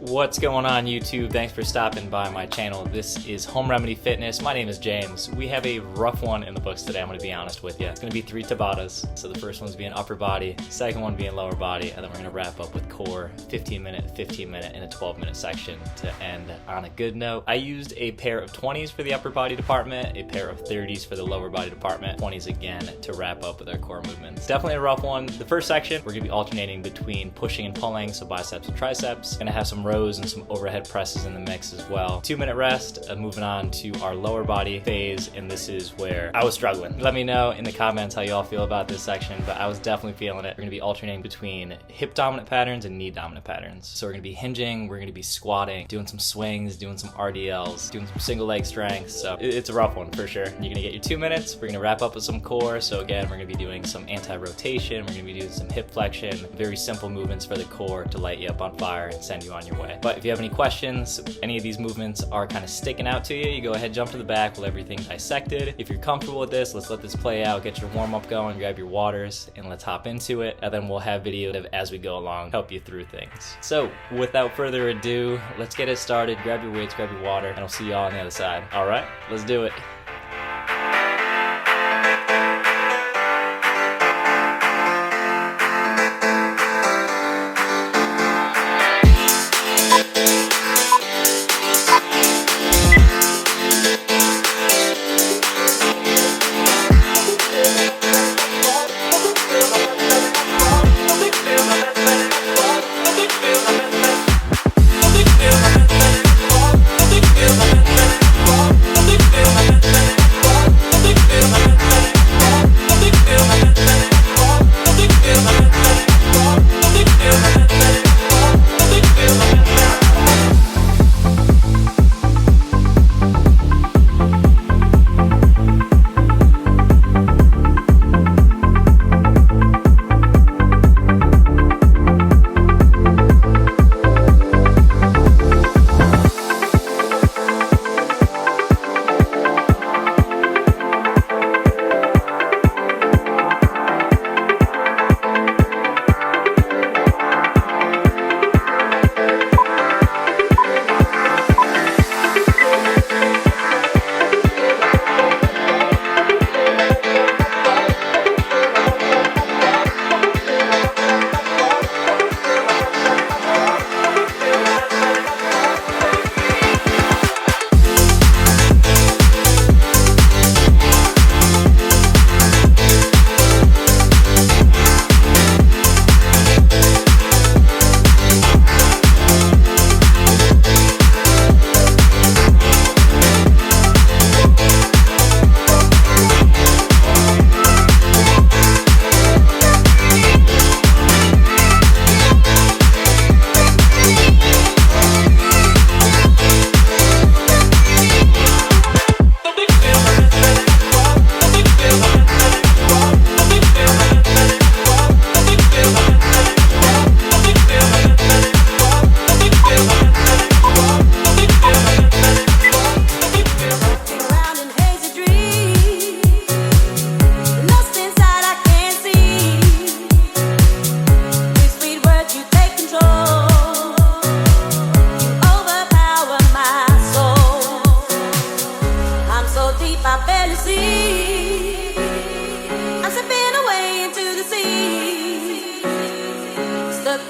What's going on YouTube? Thanks for stopping by my channel. This is Home Remedy Fitness. My name is James. We have a rough one in the books today, I'm going to be honest with you. It's going to be 3 Tabatas. So the first one's being upper body, second one being lower body, and then we're going to wrap up with core, 15 minute, and a 12-minute section to end on a good note. I used a pair of 20s for the upper body department, a pair of 30s for the lower body department, 20s again to wrap up with our core movements. Definitely a rough one. The first section, we're going to be alternating between pushing and pulling, so biceps and triceps. Going to have some rows and some overhead presses in the mix as well. 2-minute rest, moving on to our lower body phase, and this is where I was struggling. Let me know in the comments how you all feel about this section, but I was definitely feeling it. We're going to be alternating between hip dominant patterns and knee dominant patterns. So we're going to be hinging, we're going to be squatting, doing some swings, doing some RDLs, doing some single leg strengths. So it's a rough one for sure. You're going to get your 2 minutes. We're going to wrap up with some core. So again, we're going to be doing some anti-rotation. We're going to be doing some hip flexion, very simple movements for the core to light you up on fire and send you on your way. But if you have any questions, any of these movements are kind of sticking out to you go ahead, jump to the back with everything dissected. If you're comfortable with this, let's let this play out, get your warm-up going, grab your waters, and let's hop into it. And then we'll have video as we go along, help you through things. So without further ado, let's get it started. Grab your weights, grab your water, and I'll see y'all on the other side. All right, let's do it.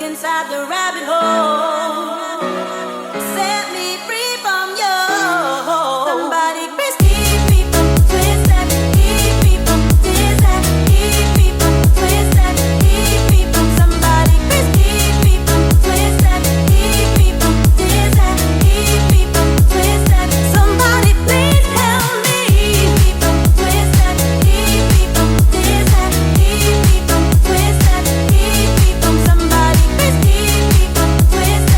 Inside the rabbit hole, set me free from you. Somebody please keep me from twisting, keep me from dizzy, keep me from twisting, keep me from somebody please keep me from twisting, keep me from dizzy, keep me from twisting. Somebody please help me, keep me from twisting, keep me from dizzy, keep me from twisting, keep me from somebody please keep me from twisting.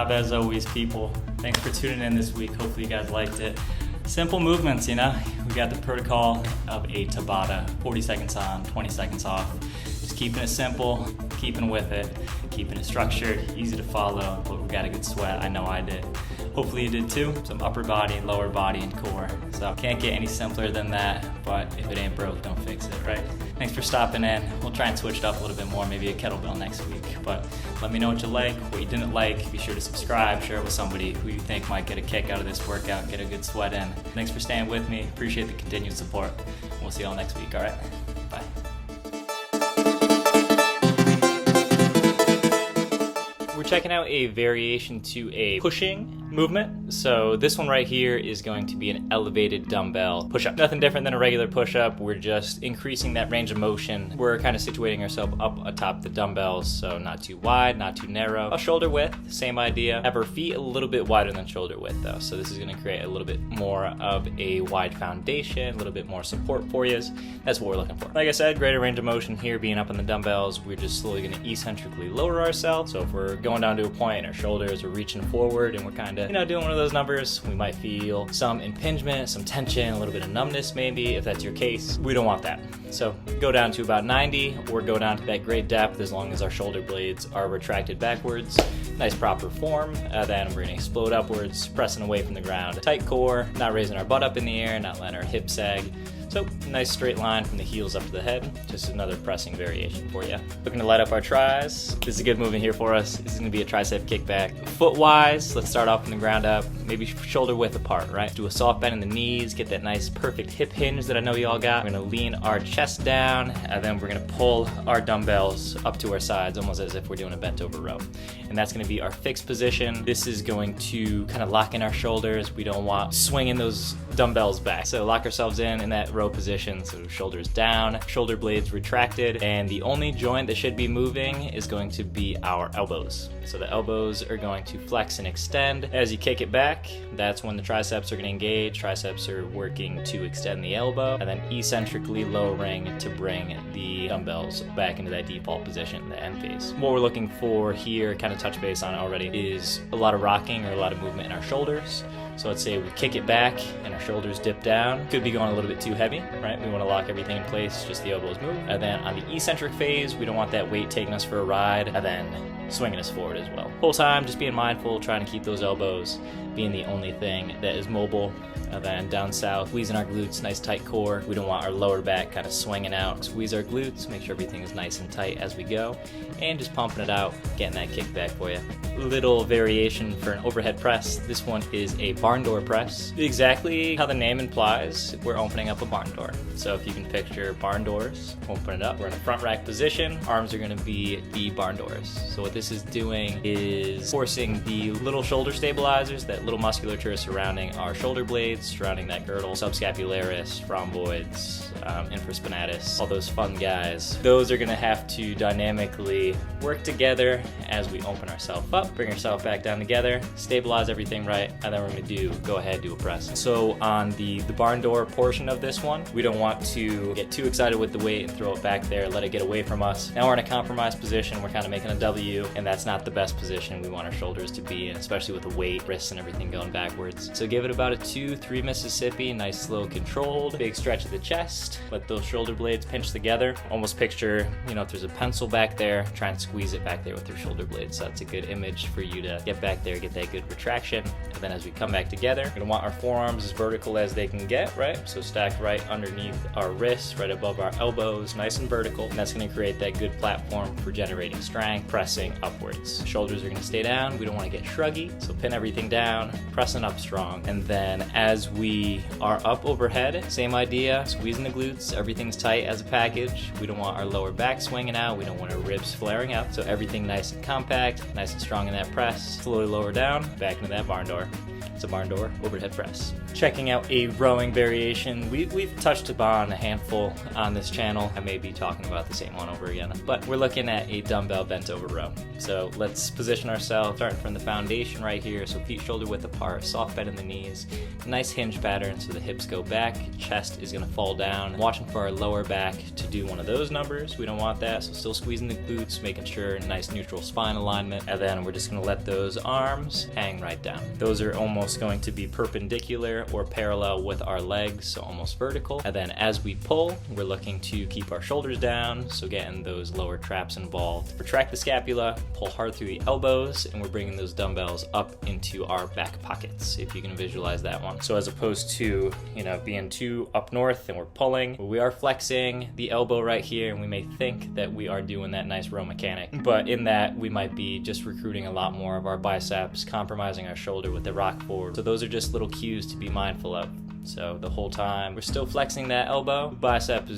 job as always, people. Thanks for tuning in this week. Hopefully you guys liked it. Simple movements, you know. We got the protocol of a Tabata, 40 seconds on, 20 seconds off. Just keeping it simple, keeping with it, keeping it structured, easy to follow, but we got a good sweat. I know I did. Hopefully you did too. Some upper body, lower body, and core. So can't get any simpler than that, but if it ain't broke, don't fix it, right? Thanks for stopping in. We'll try and switch it up a little bit more, maybe a kettlebell next week. But let me know what you like, what you didn't like. Be sure to subscribe, share it with somebody who you think might get a kick out of this workout, get a good sweat in. Thanks for staying with me. Appreciate the continued support. We'll see you all next week, all right? Bye. We're checking out a variation to a pushing movement. So this one right here is going to be an elevated dumbbell push-up. Nothing different than a regular push-up. We're just increasing that range of motion. We're kind of situating ourselves up atop the dumbbells, so not too wide, not too narrow. A shoulder width, same idea. Have our feet a little bit wider than shoulder width though. So this is gonna create a little bit more of a wide foundation, a little bit more support for you. That's what we're looking for. Like I said, greater range of motion here, being up on the dumbbells. We're just slowly gonna eccentrically lower ourselves. So if we're going down to a point and our shoulders are reaching forward and we're kind of, doing one of those numbers, we might feel some impingement, some tension, a little bit of numbness maybe. If that's your case, we don't want that. So go down to about 90 or go down to that great depth as long as our shoulder blades are retracted backwards. Nice proper form. Then we're gonna explode upwards, pressing away from the ground. Tight core, not raising our butt up in the air, not letting our hips sag. So nice straight line from the heels up to the head. Just another pressing variation for you. Looking to light up our tris. This is a good movement here for us. This is gonna be a tricep kickback. Foot-wise, let's start off from the ground up, maybe shoulder width apart, right? Do a soft bend in the knees, get that nice perfect hip hinge that I know you all got. We're gonna lean our chest down, and then we're gonna pull our dumbbells up to our sides, almost as if we're doing a bent over row. And that's gonna be our fixed position. This is going to kind of lock in our shoulders. We don't want swinging those dumbbells back. So lock ourselves in that row position, so shoulders down, shoulder blades retracted, and the only joint that should be moving is going to be our elbows. So the elbows are going to flex and extend. As you kick it back, that's when the triceps are going to engage. Triceps are working to extend the elbow, and then eccentrically lowering to bring the dumbbells back into that default position, the end phase. What we're looking for here, kind of touch base on it already, is a lot of rocking or a lot of movement in our shoulders. So let's say we kick it back and our shoulders dip down. Could be going a little bit too heavy, right? We want to lock everything in place, just the elbows move. And then on the eccentric phase, we don't want that weight taking us for a ride and then swinging us forward as well. Whole time, just being mindful, trying to keep those elbows being the only thing that is mobile. And then down south, squeezing our glutes, nice tight core. We don't want our lower back kind of swinging out. Squeeze our glutes, make sure everything is nice and tight as we go. And just pumping it out, getting that kickback for you. Little variation for an overhead press. This one is a barn door press. Exactly how the name implies, we're opening up a barn door. So if you can picture barn doors, open it up. We're in a front rack position. Arms are gonna be the barn doors. So what this is doing is forcing the little shoulder stabilizers, that little musculature surrounding our shoulder blades, surrounding that girdle, subscapularis, rhomboids, infraspinatus, all those fun guys. Those are gonna have to dynamically work together as we open ourselves up, bring ourselves back down together, stabilize everything right, and then we're gonna go ahead, do a press. So on the barn door portion of this one, we don't want to get too excited with the weight and throw it back there, let it get away from us. Now we're in a compromised position, we're kind of making a W, and that's not the best position we want our shoulders to be in, especially with the weight, wrists, and everything going backwards. So give it about a 2-3 Mississippi, nice, slow, controlled. Big stretch of the chest, let those shoulder blades pinch together. Almost picture, if there's a pencil back there, try and squeeze it back there with your shoulder blades. So that's a good image for you to get back there, get that good retraction. And then as we come back together, we're gonna want our forearms as vertical as they can get, right? So stacked right underneath our wrists, right above our elbows, nice and vertical. And that's gonna create that good platform for generating strength, pressing upwards. Shoulders are gonna stay down. We don't wanna get shruggy. So pin everything down, pressing up strong. And then as we are up overhead, same idea, squeezing the glutes, everything's tight as a package. We don't want our lower back swinging out. We don't want our ribs flaring up. So everything nice and compact, nice and strong in that press. Slowly lower down, back into that barn door. It's a barn door overhead press. Checking out a rowing variation. We've touched upon a handful on this channel. I may be talking about the same one over again, but we're looking at a dumbbell bent over row. So let's position ourselves, starting from the foundation right here. So feet shoulder width apart, soft bend in the knees, nice hinge pattern so the hips go back, chest is gonna fall down. Watching for our lower back to do one of those numbers. We don't want that, so still squeezing the glutes, making sure nice neutral spine alignment, and then we're just gonna let those arms hang right down. Those are almost going to be perpendicular or parallel with our legs, so almost vertical. And then as we pull, we're looking to keep our shoulders down, so getting those lower traps involved. Retract the scapula, pull hard through the elbows, and we're bringing those dumbbells up into our back pockets, if you can visualize that one. So as opposed to, being too up north and we're pulling, we are flexing the elbow right here, and we may think that we are doing that nice row mechanic, but in that we might be just recruiting a lot more of our biceps, compromising our shoulder with the rock forward. So those are just little cues to be mindful of. So the whole time we're still flexing that elbow, bicep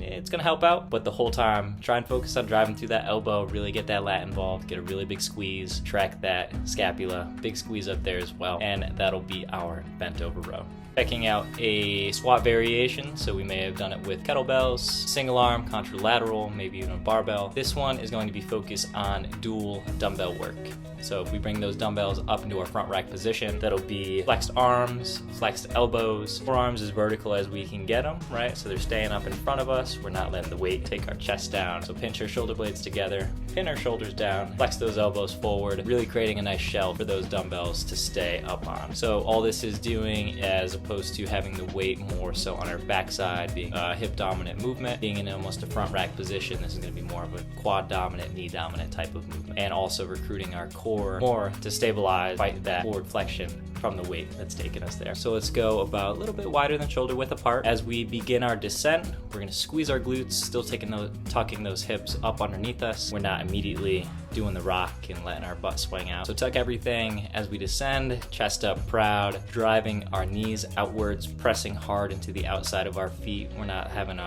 it's gonna help out, but the whole time try and focus on driving through that elbow, really get that lat involved, get a really big squeeze, track that scapula, big squeeze up there as well, and that'll be our bent over row. Checking out a squat variation, so we may have done it with kettlebells, single arm, contralateral, maybe even a barbell. This one is going to be focused on dual dumbbell work. So if we bring those dumbbells up into our front rack position, that'll be flexed arms, flexed elbows, forearms as vertical as we can get them, right? So they're staying up in front of us. We're not letting the weight take our chest down. So pinch our shoulder blades together, pin our shoulders down, flex those elbows forward, really creating a nice shell for those dumbbells to stay up on. So all this is doing, as opposed to having the weight more so on our backside, being a hip dominant movement, being in almost a front rack position, this is going to be more of a quad dominant, knee dominant type of movement, and also recruiting our core more to stabilize, fight that forward flexion from the weight that's taking us there. So let's go about a little bit wider than shoulder width apart. As we begin our descent, we're going to squeeze our glutes, still tucking those hips up underneath us. We're not immediately doing the rock and letting our butt swing out. So tuck everything as we descend, chest up proud, driving our knees outwards, pressing hard into the outside of our feet. We're not letting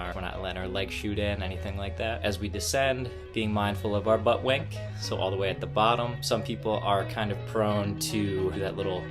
our legs shoot in, anything like that. As we descend, being mindful of our butt wink, so all the way at the bottom. Some people are kind of prone to that little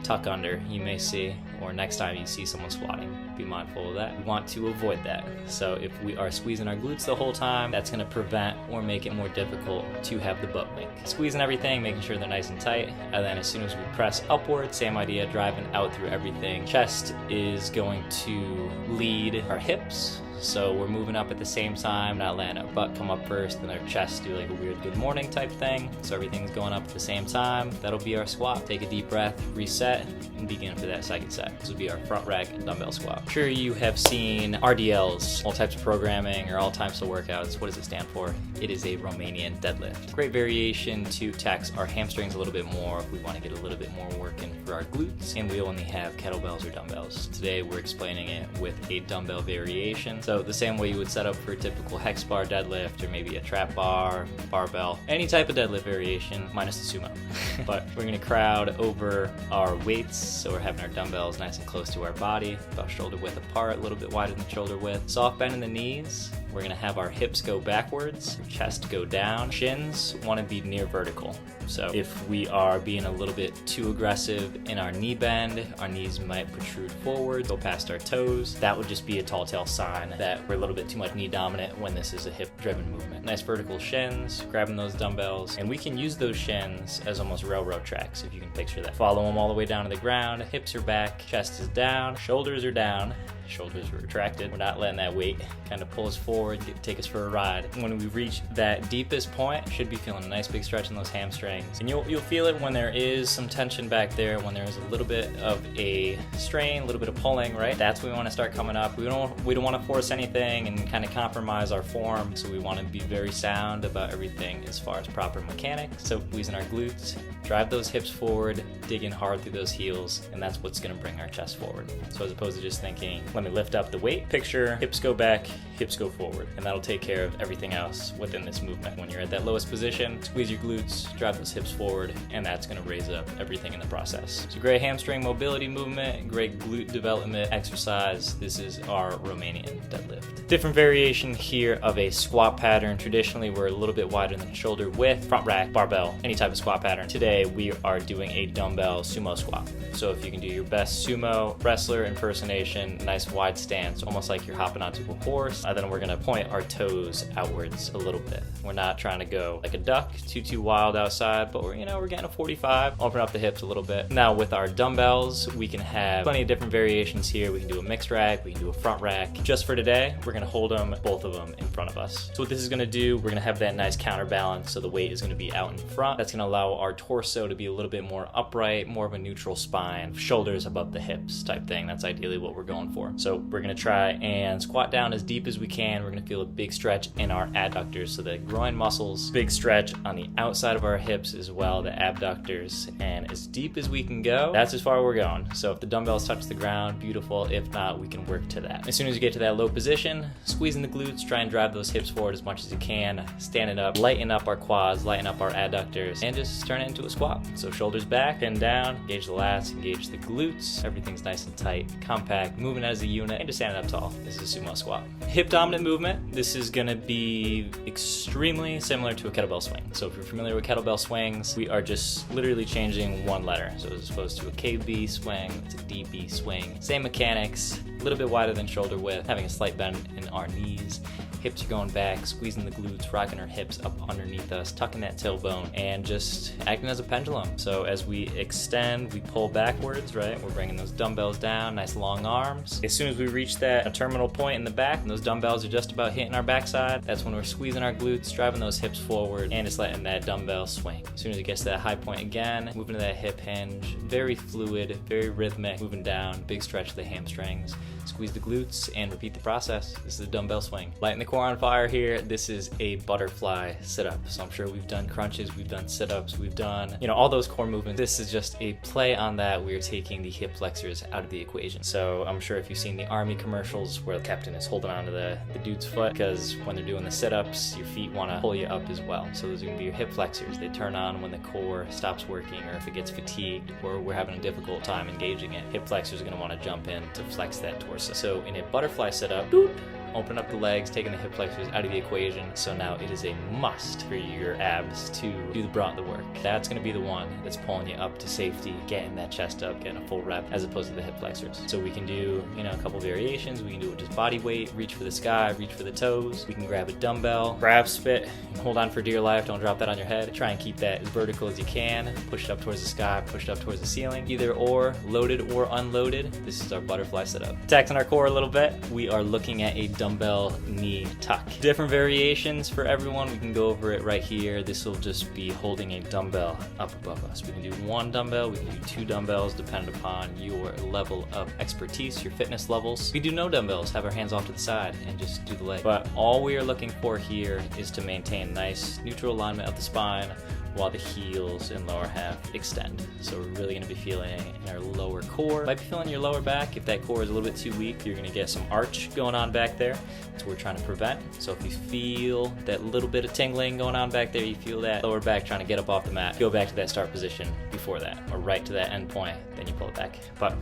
tuck under you may see, or next time you see someone squatting, be mindful of that. We want to avoid that. So if we are squeezing our glutes the whole time, that's going to prevent or make it more difficult to have the butt wink. Squeezing everything, making sure they're nice and tight, and then as soon as we press upward, same idea, driving out through everything. Chest is going to lead our hips. So we're moving up at the same time, not letting our butt come up first and our chest do like a weird good morning type thing. So everything's going up at the same time. That'll be our squat. Take a deep breath, reset, and begin for that second set. This will be our front rack dumbbell squat. I'm sure you have seen RDLs, all types of programming or all types of workouts. What does it stand for? It is a Romanian deadlift. Great variation to tax our hamstrings a little bit more if we want to get a little bit more work in for our glutes, and we only have kettlebells or dumbbells. Today we're explaining it with a dumbbell variation. So the same way you would set up for a typical hex bar deadlift, or maybe a trap bar, barbell, any type of deadlift variation, minus the sumo. But we're gonna crowd over our weights, so we're having our dumbbells nice and close to our body, about shoulder width apart, a little bit wider than shoulder width. Soft bend in the knees. We're gonna have our hips go backwards, chest go down, shins wanna be near vertical. So if we are being a little bit too aggressive in our knee bend, our knees might protrude forward, go past our toes. That would just be a tall tale sign that we're a little bit too much knee dominant when this is a hip driven movement. Nice vertical shins, grabbing those dumbbells, and we can use those shins as almost railroad tracks if you can picture that. Follow them all the way down to the ground, hips are back, chest is down, shoulders are down. Shoulders are retracted. We're not letting that weight kind of pull us forward, take us for a ride. When we reach that deepest point, should be feeling a nice big stretch in those hamstrings. And you'll feel it when there is some tension back there, when there's a little bit of a strain, a little bit of pulling, right? That's when we want to start coming up. We don't want to force anything and kind of compromise our form. So we want to be very sound about everything as far as proper mechanics. So squeezing our glutes, drive those hips forward, digging hard through those heels, and that's what's going to bring our chest forward. So as opposed to just thinking, let me lift up the weight, picture hips go back, hips go forward, and that'll take care of everything else within this movement. When you're at that lowest position, squeeze your glutes, drive those hips forward, and that's going to raise up everything in the process. It's a great hamstring mobility movement, great glute development exercise. This is our Romanian deadlift. Different variation here of a squat pattern. Traditionally, we're a little bit wider than shoulder width, front rack, barbell, any type of squat pattern. Today, today we are doing a dumbbell sumo squat. So if you can do your best sumo wrestler impersonation, nice wide stance, almost like you're hopping onto a horse, then we're gonna point our toes outwards a little bit. We're not trying to go like a duck, too wild outside, but we're getting a 45, open up the hips a little bit. Now with our dumbbells, we can have plenty of different variations here. We can do a mixed rack, we can do a front rack. Just for today, we're gonna hold them, both of them, in front of us. So what this is gonna do, we're gonna have that nice counterbalance, so the weight is gonna be out in front. That's gonna allow our torso to be a little bit more upright, more of a neutral spine, shoulders above the hips type thing. That's ideally what we're going for. So we're gonna try and squat down as deep as we can. We're gonna feel a big stretch in our adductors, so the groin muscles, big stretch on the outside of our hips as well, the abductors, and as deep as we can go, that's as far we're going. So if the dumbbells touch the ground, beautiful. If not, we can work to that. As soon as you get to that low position, squeezing the glutes, try and drive those hips forward as much as you can, standing up, lighten up our quads, lighten up our adductors, and just turn it into a squat. So shoulders back, pin down, engage the lats, engage the glutes, everything's nice and tight, compact, moving as a unit, and just standing up tall. This is a sumo squat. Hip dominant movement, this is gonna be extremely similar to a kettlebell swing. So if you're familiar with kettlebell swings, we are just literally changing one letter. So as opposed to a KB swing, it's a DB swing. Same mechanics, a little bit wider than shoulder width, having a slight bend in our knees. Hips are going back, squeezing the glutes, rocking our hips up underneath us, tucking that tailbone, and just acting as a pendulum. So as we extend, we pull backwards, right? We're bringing those dumbbells down, nice long arms. As soon as we reach that terminal point in the back, and those dumbbells are just about hitting our backside, that's when we're squeezing our glutes, driving those hips forward, and just letting that dumbbell swing. As soon as it gets to that high point again, moving to that hip hinge, very fluid, very rhythmic, moving down, big stretch of the hamstrings, squeeze the glutes, and repeat the process. This is a dumbbell swing. Lighting the core on fire here. This is a butterfly sit-up. So I'm sure we've done crunches, we've done sit-ups, we've done, all those core movements. This is just a play on that. We're taking the hip flexors out of the equation. So I'm sure if you've seen the Army commercials where the captain is holding onto the dude's foot, because when they're doing the sit-ups, your feet want to pull you up as well. So those are going to be your hip flexors. They turn on when the core stops working, or if it gets fatigued, or we're having a difficult time engaging it. Hip flexors are going to want to jump in to flex that torso. So in a butterfly sit-up, open up the legs, taking the hip flexors out of the equation. So now it is a must for your abs to do the brunt of the work. That's going to be the one that's pulling you up to safety, getting that chest up, getting a full rep, as opposed to the hip flexors. So we can do, a couple variations. We can do it with just body weight, reach for the sky, reach for the toes. We can grab a dumbbell, grab spit, hold on for dear life. Don't drop that on your head. Try and keep that as vertical as you can. Push it up towards the sky, push it up towards the ceiling. Either or, loaded or unloaded. This is our butterfly setup. Taxing our core a little bit, we are looking at a dumbbell knee tuck. Different variations for everyone. We can go over it right here. This will just be holding a dumbbell up above us. We can do one dumbbell, we can do two dumbbells, depending upon your level of expertise, your fitness levels. We do no dumbbells, have our hands off to the side and just do the leg. But all we are looking for here is to maintain nice neutral alignment of the spine while the heels and lower half extend. So we're really gonna be feeling it in our lower core. Might be feeling your lower back. If that core is a little bit too weak, you're gonna get some arch going on back there. That's what we're trying to prevent. So if you feel that little bit of tingling going on back there, you feel that lower back trying to get up off the mat, go back to that start position before that, or right to that end point, then you pull it back. But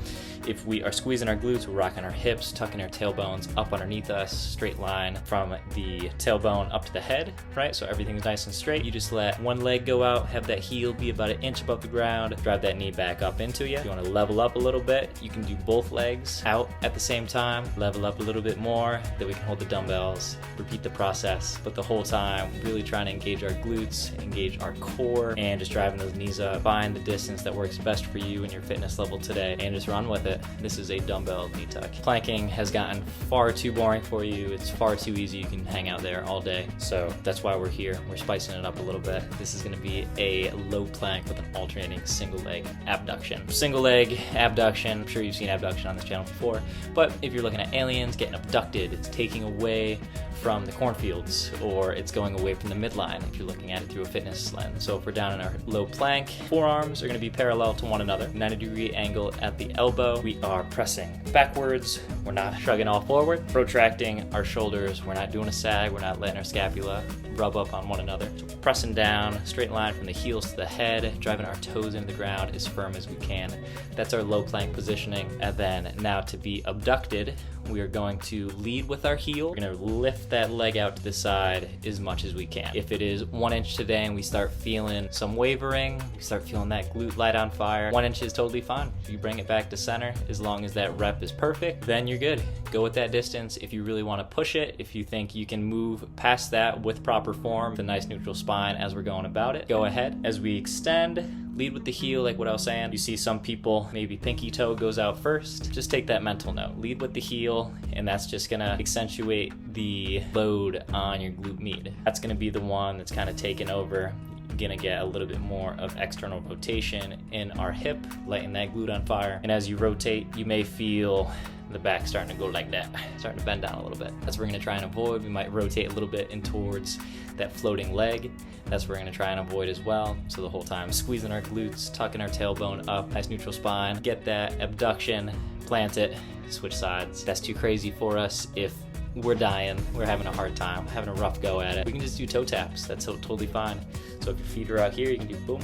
if we are squeezing our glutes, we're rocking our hips, tucking our tailbones up underneath us, straight line from the tailbone up to the head, right? So everything's nice and straight. You just let one leg go out, have that heel be about an inch above the ground, drive that knee back up into you. If you want to level up a little bit, you can do both legs out at the same time, level up a little bit more, then we can hold the dumbbells, repeat the process, but the whole time really trying to engage our glutes, engage our core, and just driving those knees up. Find the distance that works best for you and your fitness level today, and just run with it. This is a dumbbell knee tuck. Planking has gotten far too boring for you. It's far too easy. You can hang out there all day. So that's why we're here. We're spicing it up a little bit. This is going to be a low plank with an alternating single leg abduction. Single leg abduction, I'm sure you've seen abduction on this channel before, but if you're looking at aliens getting abducted, it's taking away from the cornfields, or it's going away from the midline if you're looking at it through a fitness lens. So if we're down in our low plank, forearms are going to be parallel to one another, 90-degree angle at the elbow. We are pressing backwards, we're not shrugging all forward, protracting our shoulders, we're not doing a sag, we're not letting our scapula rub up on one another. So pressing down, straight line from the heels to the head, driving our toes into the ground as firm as we can. That's our low plank positioning. And then now to be abducted, we are going to lead with our heel. We're going to lift that leg out to the side as much as we can. If it is 1 inch today and we start feeling some wavering, we start feeling that glute light on fire, 1 inch is totally fine. If you bring it back to center, as long as that rep is perfect, then you're good. Go with that distance. If you really want to push it, if you think you can move past that with proper form, with a nice neutral spine as we're going about it, go ahead. As we extend, lead with the heel, like what I was saying. You see some people, maybe pinky toe goes out first. Just take that mental note. Lead with the heel, and that's just gonna accentuate the load on your glute med. That's gonna be the one that's kind of taken over. You're gonna get a little bit more of external rotation in our hip, lighting that glute on fire. And as you rotate, you may feel the back starting to go like that, starting to bend down a little bit. That's what we're gonna try and avoid. We might rotate a little bit in towards that floating leg. That's what we're gonna try and avoid as well. So the whole time squeezing our glutes, tucking our tailbone up, nice neutral spine, get that abduction, plant it, switch sides. That's too crazy for us. If we're dying, we're having a hard time, having a rough go at it, we can just do toe taps. That's totally fine. So if your feet are out here, you can do boom,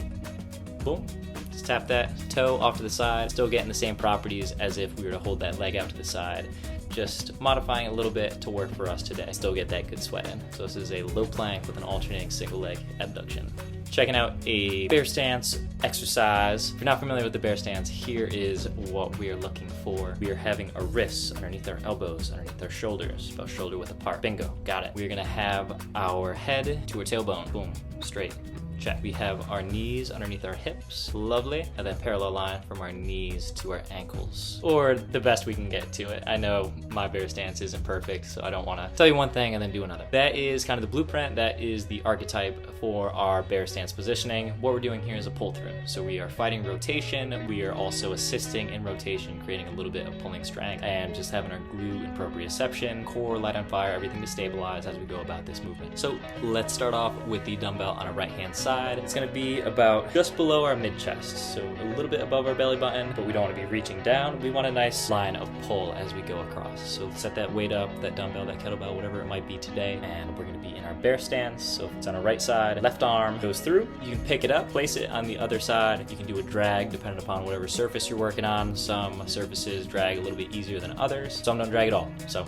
boom. Just tap that toe off to the side, still getting the same properties as if we were to hold that leg out to the side. Just modifying a little bit to work for us today. Still get that good sweat in. So this is a low plank with an alternating single leg abduction. Checking out a bear stance exercise. If you're not familiar with the bear stance, here is what we are looking for. We are having our wrists underneath our elbows, underneath our shoulders, about shoulder width apart. Bingo, got it. We're gonna have our head to our tailbone. Boom, straight. Check. We have our knees underneath our hips, lovely, and then parallel line from our knees to our ankles, or the best we can get to it. I know my bear stance isn't perfect, so I don't want to tell you one thing and then do another. That is kind of the blueprint. That is the archetype for our bear stance positioning. What we're doing here is a pull through. So we are fighting rotation. We are also assisting in rotation, creating a little bit of pulling strength, and just having our glute and proprioception, core light on fire, everything to stabilize as we go about this movement. So let's start off with the dumbbell on our right hand side. It's going to be about just below our mid chest, so a little bit above our belly button, but we don't want to be reaching down. We want a nice line of pull as we go across. So set that weight up, that dumbbell, that kettlebell, whatever it might be today, and we're going to be in our bear stance. So if it's on our right side, left arm goes through. You can pick it up, place it on the other side. You can do a drag depending upon whatever surface you're working on. Some surfaces drag a little bit easier than others. Some don't drag at all. So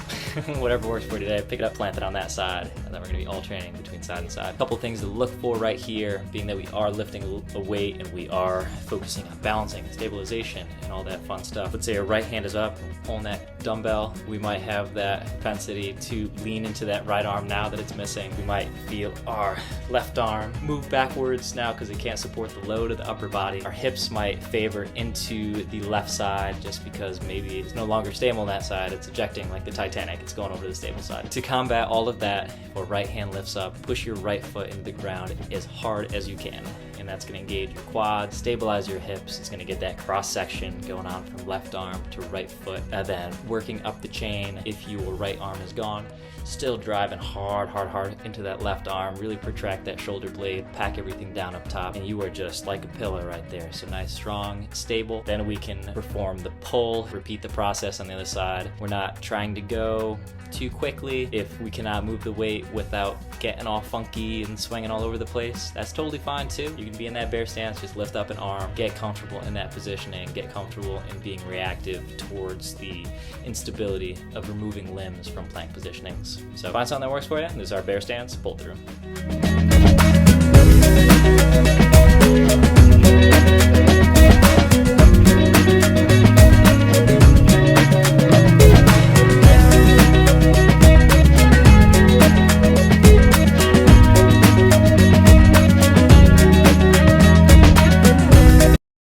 whatever works for you today, pick it up, plant it on that side, and then we're going to be alternating between side and side. A couple things to look for right here, being that we are lifting a weight and we are focusing on balancing, stabilization, and all that fun stuff. Let's say our right hand is up, pulling that dumbbell. We might have that propensity to lean into that right arm now that it's missing. We might feel our left arm move backwards now because it can't support the load of the upper body. Our hips might favor into the left side just because maybe it's no longer stable on that side. It's ejecting like the Titanic. It's going over to the stable side. To combat all of that, if our right hand lifts up, push your right foot into the ground as hard as you can, and that's going to engage your quads, stabilize your hips. It's going to get that cross section going on from left arm to right foot, and then working up the chain. If your right arm is gone, still driving hard into that left arm. Really protract that shoulder blade, pack everything down up top, and you are just like a pillar right there. So nice, strong, stable. Then we can perform the pull, repeat the process on the other side. We're not trying to go too quickly. If we cannot move the weight without getting all funky and swinging all over the place, that's totally fine too. You can be in that bear stance, just lift up an arm, get comfortable in that positioning, get comfortable in being reactive towards the instability of removing limbs from plank positionings. So find something that works for you. This is our bear stance, pull through.